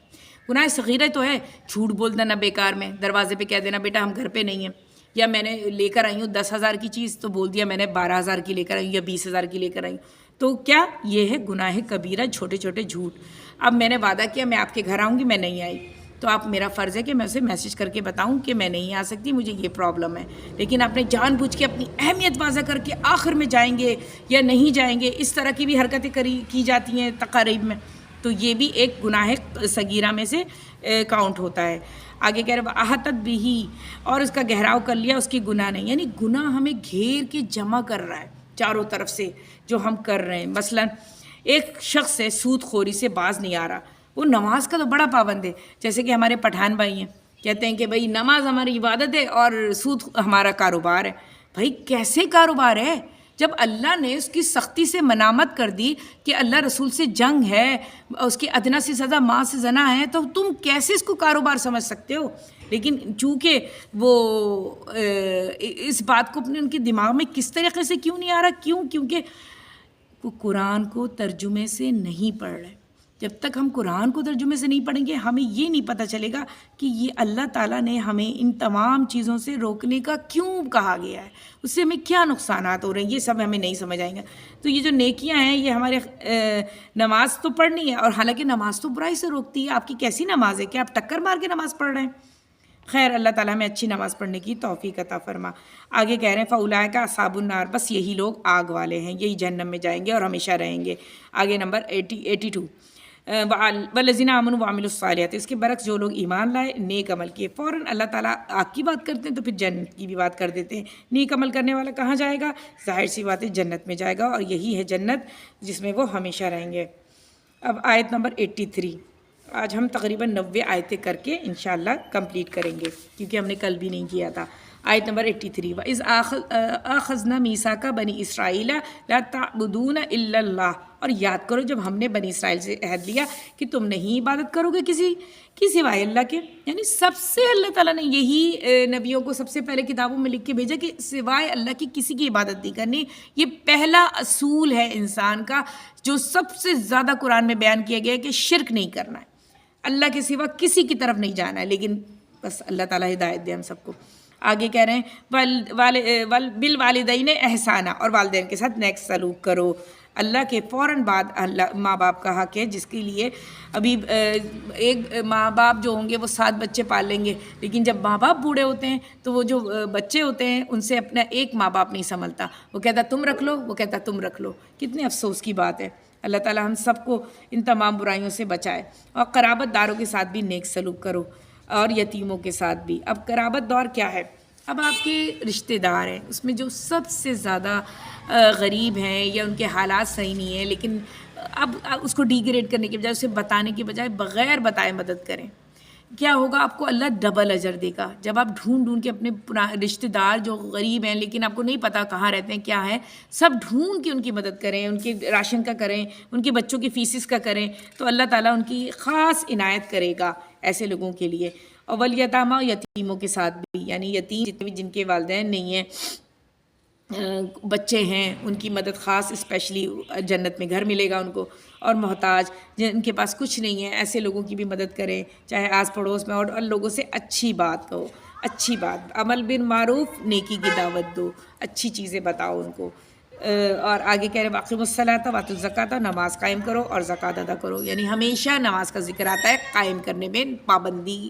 گناہ صغیرہ تو ہے جھوٹ بول دینا بیکار میں، دروازے پہ کہہ دینا بیٹا ہم گھر پہ نہیں ہیں، یا میں نے لے کر آئی ہوں 10,000 کی چیز تو بول دیا میں نے 12,000 کی لے کر آئی ہوں یا 20,000 کی لے کر آئی ہوں. تو کیا یہ ہے گناہ کبیرہ، چھوٹے چھوٹے جھوٹ. اب میں نے وعدہ کیا میں آپ کے گھر آؤں گی، میں نہیں آئی، تو آپ میرا فرض ہے کہ میں اسے میسج کر کے بتاؤں کہ میں نہیں آ سکتی، مجھے یہ پرابلم ہے. لیکن آپ نے جان بوجھ کے اپنی اہمیت واضح کر کے آخر میں جائیں گے یا نہیں جائیں گے، اس طرح کی بھی حرکتیں کی جاتی ہیں تقاریب میں، تو یہ بھی ایک گناہ صغیرہ میں سے کاؤنٹ ہوتا ہے. آگے کہہ رہے احاطت بھی، اور اس کا گہراؤ کر لیا، اس کی گناہ نہیں. یعنی گناہ ہمیں گھیر کے جمع کر رہا ہے چاروں طرف سے جو ہم کر رہے ہیں. مثلا ایک شخص ہے سود خوری سے باز نہیں آ رہا، وہ نماز کا تو بڑا پابند ہے. جیسے کہ ہمارے پٹھان بھائی ہیں، کہتے ہیں کہ بھائی نماز ہماری عبادت ہے اور سود ہمارا کاروبار ہے. بھائی کیسے کاروبار ہے جب اللہ نے اس کی سختی سے منامت کر دی کہ اللہ رسول سے جنگ ہے، اس کی ادنا سی سزا ماں سے زنا ہے، تو تم کیسے اس کو کاروبار سمجھ سکتے ہو؟ لیکن چونکہ وہ اس بات کو اپنے ان کے دماغ میں کس طریقے سے کیوں نہیں آ رہا؟ کیونکہ وہ قرآن کو ترجمے سے نہیں پڑھ رہے. جب تک ہم قرآن کو ترجمے سے نہیں پڑھیں گے ہمیں یہ نہیں پتہ چلے گا کہ یہ اللہ تعالیٰ نے ہمیں ان تمام چیزوں سے روکنے کا کیوں کہا گیا ہے، اس سے ہمیں کیا نقصانات ہو رہے ہیں، یہ سب ہمیں نہیں سمجھ آئیں گا. تو یہ جو نیکیاں ہیں یہ ہمارے نماز تو پڑھنی ہے، اور حالانکہ نماز تو برائی سے روکتی ہے. آپ کی کیسی نماز ہے کہ آپ ٹکر مار کے نماز پڑھ رہے ہیں؟ خیر اللہ تعالیٰ ہمیں اچھی نماز پڑھنے کی توفیق عطا فرما. آگے کہہ رہے ہیں فَأُولَٰئِکَ أَصْحَابُ النَّارِ، بس یہی لوگ آگ والے ہیں، یہی جہنم میں جائیں گے اور ہمیشہ رہیں گے. آگے نمبر 82 وَالَّذِينَ آمَنُوا وَعَمِلُوا الصَّالِحَاتِ، اس کے برعکس جو لوگ ایمان لائے نیک عمل کیے. فوراً اللہ تعالیٰ آگ کی بات کرتے ہیں تو پھر جنت کی بھی بات کر دیتے ہیں. نیک عمل کرنے والا کہاں جائے گا؟ ظاہر سی بات ہے جنت میں جائے گا، اور یہی ہے جنت جس میں وہ ہمیشہ رہیں گے. اب آیت نمبر 83. آج ہم تقریباً 90 آیتیں کر کے انشاءاللہ کمپلیٹ کریں گے کیونکہ ہم نے کل بھی نہیں کیا تھا. آیت نمبر 83 وَإِذْ أَخَذْنَا مِيثَاقَ بَنِي إِسْرَائِيلَ لَا تَعْبُدُونَ إِلَّا اللَّهَ، اور یاد کرو جب ہم نے بنی اسرائیل سے عہد لیا کہ تم نہیں عبادت کرو گے کسی کی سوائے اللہ کے. یعنی سب سے اللہ تعالیٰ نے یہی نبیوں کو سب سے پہلے کتابوں میں لکھ کے بھیجا کہ سوائے اللہ کی کسی کی عبادت نہیں کرنی. یہ پہلا اصول ہے انسان کا جو سب سے زیادہ قرآن میں بیان کیا گیا ہے کہ شرک نہیں کرنا ہے، اللہ کے سوا کسی کی طرف نہیں جانا ہے. لیکن بس اللہ تعالیٰ ہدایت دے ہم سب کو. آگے کہہ رہے ہیں بالوالدین احسانہ، اور والدین کے ساتھ نیک سلوک کرو. اللہ کے فوراً بعد اللہ ماں باپ کا حق ہے، جس کے لیے ابھی ایک ماں باپ جو ہوں گے وہ 7 بچے پال لیں گے، لیکن جب ماں باپ بوڑھے ہوتے ہیں تو وہ جو بچے ہوتے ہیں ان سے اپنا ایک ماں باپ نہیں سنبھلتا. وہ کہتا تم رکھ لو، وہ کہتا تم رکھ لو. کتنے افسوس کی بات ہے. اللہ تعالیٰ ہم سب کو ان تمام برائیوں سے بچائے. اور قرابت داروں کے ساتھ بھی نیک سلوک کرو، اور یتیموں کے ساتھ بھی. اب قرابت دار کیا ہے؟ اب آپ کے رشتہ دار ہیں، اس میں جو سب سے زیادہ غریب ہیں یا ان کے حالات صحیح نہیں ہیں، لیکن اب اس کو ڈی گریڈ کرنے کے بجائے، اسے بتانے کے بجائے بغیر بتائے مدد کریں. کیا ہوگا؟ آپ کو اللہ ڈبل اجر دے گا. جب آپ ڈھونڈ کے اپنے رشتہ دار جو غریب ہیں لیکن آپ کو نہیں پتہ کہاں رہتے ہیں کیا ہے، سب ڈھونڈ کے ان کی مدد کریں، ان کے راشن کا کریں، ان کے بچوں کی فیسز کا کریں، تو اللہ تعالیٰ ان کی خاص عنایت کرے گا ایسے لوگوں کے لیے. اور والیتامیٰ، یتیموں کے ساتھ بھی، یعنی یتیم جتنے بھی جن کے والدین نہیں ہیں، بچے ہیں، ان کی مدد خاص اسپیشلی جنت میں گھر ملے گا ان کو. اور محتاج جن کے پاس کچھ نہیں ہے، ایسے لوگوں کی بھی مدد کریں، چاہے آس پڑوس میں، اور لوگوں سے اچھی بات کہو. اچھی بات، عمل بالمعروف، نیکی کی دعوت دو، اچھی چیزیں بتاؤ ان کو۔ اور آگے کہہ رہے واقعم الصلاۃ واتو الزکوٰۃ، نماز قائم کرو اور زکوٰۃ ادا کرو، یعنی ہمیشہ نماز کا ذکر آتا ہے، قائم کرنے میں پابندی،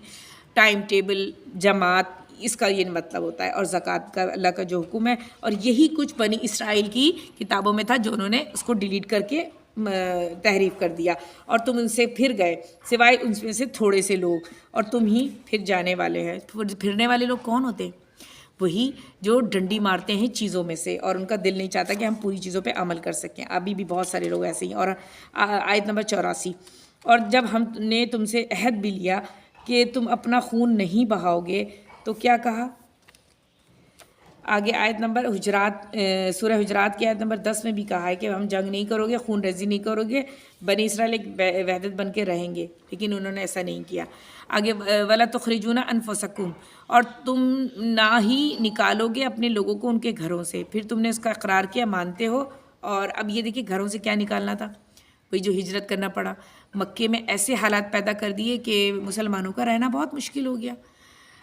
ٹائم ٹیبل، جماعت، اس کا یہ مطلب ہوتا ہے، اور زکوٰۃ کا اللہ کا جو حکم ہے، اور یہی کچھ بنی اسرائیل کی کتابوں میں تھا جو انہوں نے اس کو ڈیلیٹ کر کے تحریف کر دیا، اور تم ان سے پھر گئے سوائے ان میں سے تھوڑے سے لوگ، اور تم ہی پھر جانے والے ہیں۔ پھرنے والے لوگ کون ہوتے ہیں؟ وہی جو ڈنڈی مارتے ہیں چیزوں میں سے، اور ان کا دل نہیں چاہتا کہ ہم پوری چیزوں پہ عمل کر سکیں۔ ابھی بھی بہت سارے لوگ ایسے ہی۔ اور آیت نمبر 84، اور جب ہم نے تم سے عہد بھی لیا کہ تم اپنا خون نہیں بہاؤ گے، تو کیا کہا؟ آگے آیت نمبر حجرات، سورہ حجرات کی آیت نمبر 10 میں بھی کہا ہے کہ ہم جنگ نہیں کرو گے، خون ریزی نہیں کرو گے، بنی اسرائیل ایک وحدت بن کے رہیں گے، لیکن انہوں نے ایسا نہیں کیا۔ آگے وَلَا تُخْرِجُونَ أَنفُسَكُمْ، اور تم نہ ہی نکالو گے اپنے لوگوں کو ان کے گھروں سے، پھر تم نے اس کا اقرار کیا، مانتے ہو۔ اور اب یہ دیکھیں گھروں سے کیا نکالنا تھا، وہی جو ہجرت کرنا پڑا، مکے میں ایسے حالات پیدا کر دیے کہ مسلمانوں کا رہنا بہت مشکل ہو گیا۔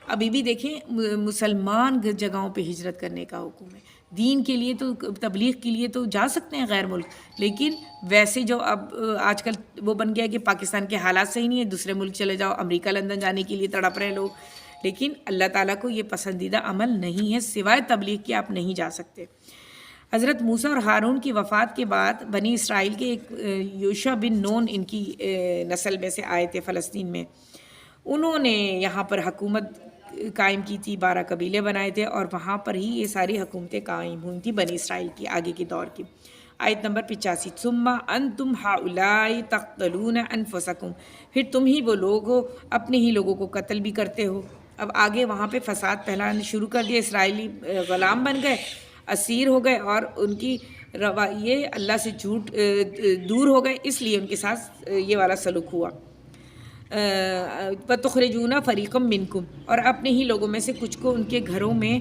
ابھی بھی دیکھیں مسلمان جگہوں پہ ہجرت کرنے کا حکم ہے، دین کے لیے تو، تبلیغ کے لیے تو جا سکتے ہیں غیر ملک، لیکن ویسے جو اب آج کل وہ بن گیا کہ پاکستان کے حالات صحیح نہیں ہے، دوسرے ملک چلے جاؤ، امریکہ لندن جانے کے لیے تڑپ رہے لوگ، لیکن اللہ تعالیٰ کو یہ پسندیدہ عمل نہیں ہے، سوائے تبلیغ کے آپ نہیں جا سکتے۔ حضرت موسیٰ اور ہارون کی وفات کے بعد بنی اسرائیل کے ایک یوشع بن نون ان کی نسل میں سے آئے تھے فلسطین میں، انہوں نے یہاں پر حکومت قائم کی تھی، 12 قبیلے بنائے تھے، اور وہاں پر ہی یہ ساری حکومتیں قائم ہوئی تھیں بنی اسرائیل کی آگے کے دور کی۔ آیت نمبر 85، ثم انتم ہؤلاء تقتلون انفسکم، پھر تم ہی وہ لوگ ہو اپنے ہی لوگوں کو قتل بھی کرتے ہو۔ اب آگے وہاں پہ فساد پھیلانا شروع کر دیا، اسرائیلی غلام بن گئے، اسیر ہو گئے، اور ان کی یہ اللہ سے جھوٹ دور ہو گئے، اس لیے ان کے ساتھ یہ والا سلوک ہوا۔ وَتُخْرِجُونَ فَرِيقًا مِّنْكُمْ، اور اپنے ہی لوگوں میں سے کچھ کو ان کے گھروں میں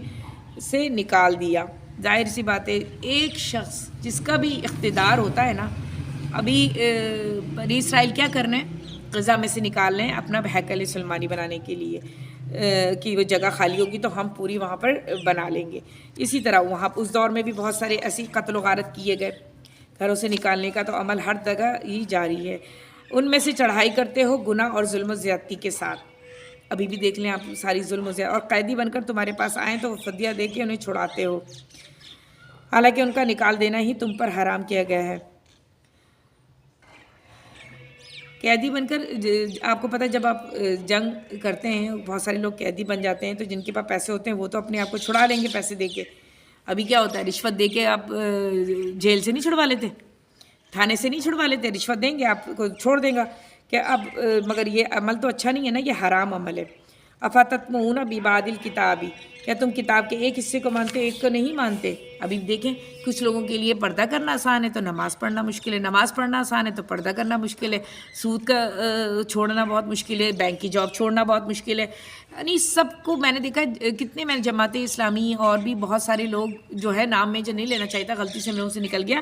سے نکال دیا۔ ظاہر سی بات ہے، ایک شخص جس کا بھی اقتدار ہوتا ہے نا، ابھی بنی اسرائیل کیا کرنا ہے، غزہ میں سے نکال لیں اپنا ہیکل سلیمانی بنانے کے لیے، کہ وہ جگہ خالی ہوگی تو ہم پوری وہاں پر بنا لیں گے۔ اسی طرح وہاں اس دور میں بھی بہت سارے ایسی قتل و غارت کیے گئے، گھروں سے نکالنے کا تو عمل ہر جگہ ہی جاری ہے۔ ان میں سے چڑھائی کرتے ہو گناہ اور ظلم و زیادتی کے ساتھ، ابھی بھی دیکھ لیں آپ ساری ظلم و زیادتی، اور قیدی بن کر تمہارے پاس آئیں تو وہ فدیہ دے کے انہیں چھڑاتے ہو، حالانکہ ان کا نکال دینا ہی تم پر حرام کیا گیا ہے۔ قیدی بن کر، آپ کو پتہ ہے جب آپ جنگ کرتے ہیں بہت سارے لوگ قیدی بن جاتے ہیں، تو جن کے پاس پیسے ہوتے ہیں وہ تو اپنے آپ کو چھڑا لیں گے پیسے دے کے۔ ابھی کیا ہوتا ہے، رشوت دے کے آپ جیل سے نہیں چھڑوا لیتے، تھانے سے نہیں چھڑوا لیتے، رشوت دیں گے آپ کو چھوڑ دیں گا کہ اب مگر یہ عمل تو اچھا نہیں ہے نا، یہ حرام عمل ہے۔ افتتمعون ببعض الکتاب، کیا تم کتاب کے ایک حصے کو مانتے ایک کو نہیں مانتے؟ ابھی دیکھیں کچھ لوگوں کے لیے پردہ کرنا آسان ہے تو نماز پڑھنا مشکل ہے، نماز پڑھنا آسان ہے تو پردہ کرنا مشکل ہے، سود کا چھوڑنا بہت مشکل ہے، بینک کی جاب چھوڑنا بہت مشکل ہے۔ یعنی سب کو میں نے دیکھا کتنے، میں نے جماعت اسلامی اور بھی بہت سارے لوگ جو ہے، نام میں جو نہیں لینا چاہیے تھا غلطی سے منہ سے نکل گیا،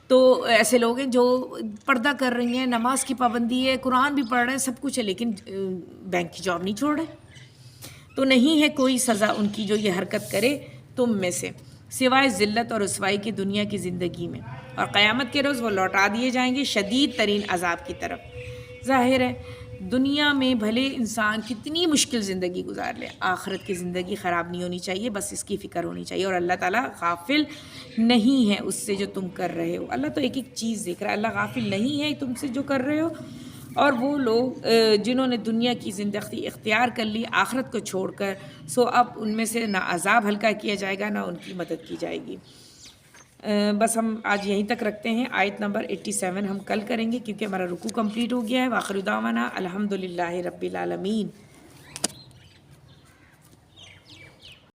تو ایسے لوگ ہیں جو پردہ کر رہی ہیں، نماز کی پابندی ہے، قرآن بھی پڑھ رہے ہیں، سب کچھ ہے، لیکن بینک کی جاب نہیں چھوڑ رہے۔ تو نہیں ہے کوئی سزا ان کی جو یہ حرکت کرے تم میں سے، سوائے ذلت اور رسوائی کی دنیا کی زندگی میں، اور قیامت کے روز وہ لوٹا دیے جائیں گے شدید ترین عذاب کی طرف۔ ظاہر ہے دنیا میں بھلے انسان کتنی مشکل زندگی گزار لے، آخرت کی زندگی خراب نہیں ہونی چاہیے، بس اس کی فکر ہونی چاہیے، اور اللہ تعالیٰ غافل نہیں ہے اس سے جو تم کر رہے ہو۔ اللہ تو ایک ایک چیز دیکھ رہا ہے، اللہ غافل نہیں ہے تم سے جو کر رہے ہو۔ اور وہ لوگ جنہوں نے دنیا کی زندگی اختیار کر لی آخرت کو چھوڑ کر، سو اب ان میں سے نہ عذاب ہلکا کیا جائے گا نہ ان کی مدد کی جائے گی۔ بس ہم آج یہیں تک رکھتے ہیں، آیت نمبر 87 ہم کل کریں گے کیونکہ ہمارا رکوع کمپلیٹ ہو گیا ہے۔ وآخر دعوانا الحمدللہ رب العالمین۔